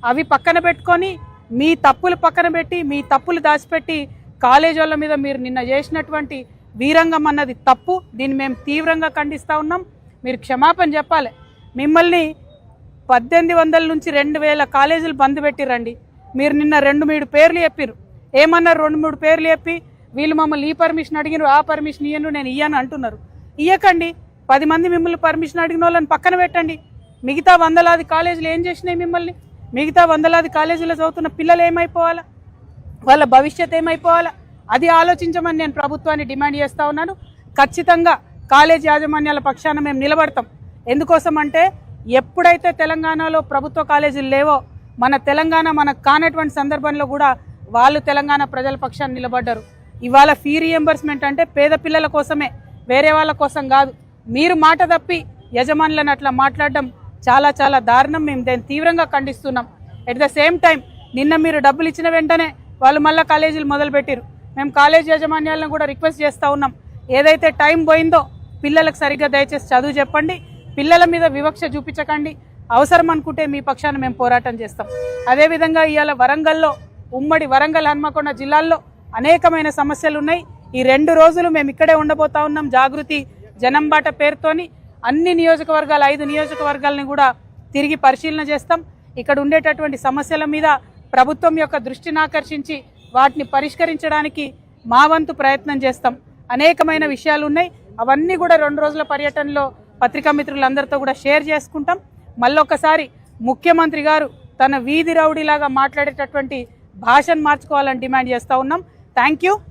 అవి పక్కన పెట్టుకొని మీ తప్పులు పక్కన పెట్టి మీ తప్పులు దాచిపెట్టి కాలేజ్ వాళ్ళ మీద మీరు నిన్న చేసినటువంటి వీరంగం అన్నది తప్పు. దీన్ని మేము తీవ్రంగా ఖండిస్తూ ఉన్నాం. మీరు క్షమాపణ చెప్పాలి. మిమ్మల్ని 1800 నుంచి 2000 కాలేజీలు బంద్ పెట్టిరండి. మీరు నిన్న 2-3 పేర్లు చెప్పారు. ఏమన్నారు? 2-3 పేర్లు చెప్పి వీళ్ళు మమ్మల్ని ఈ పర్మిషన్ అడిగినారు, ఆ పర్మిషన్ ఇయ్యను, నేను ఇయ్యను అంటున్నారు. ఇయ్యకండి. 10 మంది మిమ్మల్ని పర్మిషన్ అడిగిన వాళ్ళని పక్కన పెట్టండి. మిగతా 100లాది కాలేజీలు ఏం చేసినాయి మిమ్మల్ని? మిగతా 100లాది కాలేజీలో చదువుతున్న పిల్లలు ఏమైపోవాలా? వాళ్ళ భవిష్యత్ ఏమైపోవాలా? అది ఆలోచించమని నేను ప్రభుత్వాన్ని డిమాండ్ చేస్తూ ఉన్నాను. ఖచ్చితంగా కాలేజ్ యాజమాన్యాల పక్షాన మేము నిలబడతాం. ఎందుకోసం అంటే ఎప్పుడైతే తెలంగాణలో ప్రభుత్వ కాలేజీలు లేవో మన తెలంగాణ మనకు కానటువంటి సందర్భంలో కూడా వాళ్ళు తెలంగాణ ప్రజల పక్షాన్ని నిలబడ్డారు. ఇవాళ ఫీ రియంబర్స్మెంట్ అంటే పేద పిల్లల కోసమే, వేరే వాళ్ళ కోసం కాదు. మీరు మాట తప్పి యజమానులను అట్లా మాట్లాడడం చాలా చాలా దారుణం. మేము దాన్ని తీవ్రంగా ఖండిస్తున్నాం. ఎట్ ద సేమ్ టైం నిన్న మీరు డబ్బులు ఇచ్చిన వెంటనే వాళ్ళు మళ్ళీ కాలేజీలు మొదలుపెట్టారు. మేము కాలేజ్ యాజమాన్యాలను కూడా రిక్వెస్ట్ చేస్తూ ఉన్నాం, ఏదైతే టైం పోయిందో పిల్లలకు సరిగ్గా దయచేసి చదువు చెప్పండి, పిల్లల మీద వివక్ష చూపించకండి. అవసరం అనుకుంటే మీ పక్షాన మేము పోరాటం చేస్తాం. అదేవిధంగా ఇవాళ వరంగల్లో, ఉమ్మడి వరంగల్ హన్మకొండ జిల్లాల్లో అనేకమైన సమస్యలు ఉన్నాయి. ఈ 2 రోజులు మేము ఇక్కడే ఉండబోతా ఉన్నాం. జాగృతి జనంబాట పేరుతోని అన్ని నియోజకవర్గాలు 5 నియోజకవర్గాలని కూడా తిరిగి పరిశీలన చేస్తాం. ఇక్కడ ఉండేటటువంటి సమస్యల మీద ప్రభుత్వం యొక్క దృష్టిని ఆకర్షించి వాటిని పరిష్కరించడానికి మా వంతు ప్రయత్నం చేస్తాం. అనేకమైన విషయాలు ఉన్నాయి. అవన్నీ కూడా 2 రోజుల పర్యటనలో పత్రికా మిత్రులందరితో కూడా షేర్ చేసుకుంటాం. మళ్ళొకసారి ముఖ్యమంత్రి గారు తన వీధి రౌడీలాగా మాట్లాడేటటువంటి భాషను మార్చుకోవాలని డిమాండ్ చేస్తూ ఉన్నాం. Thank you.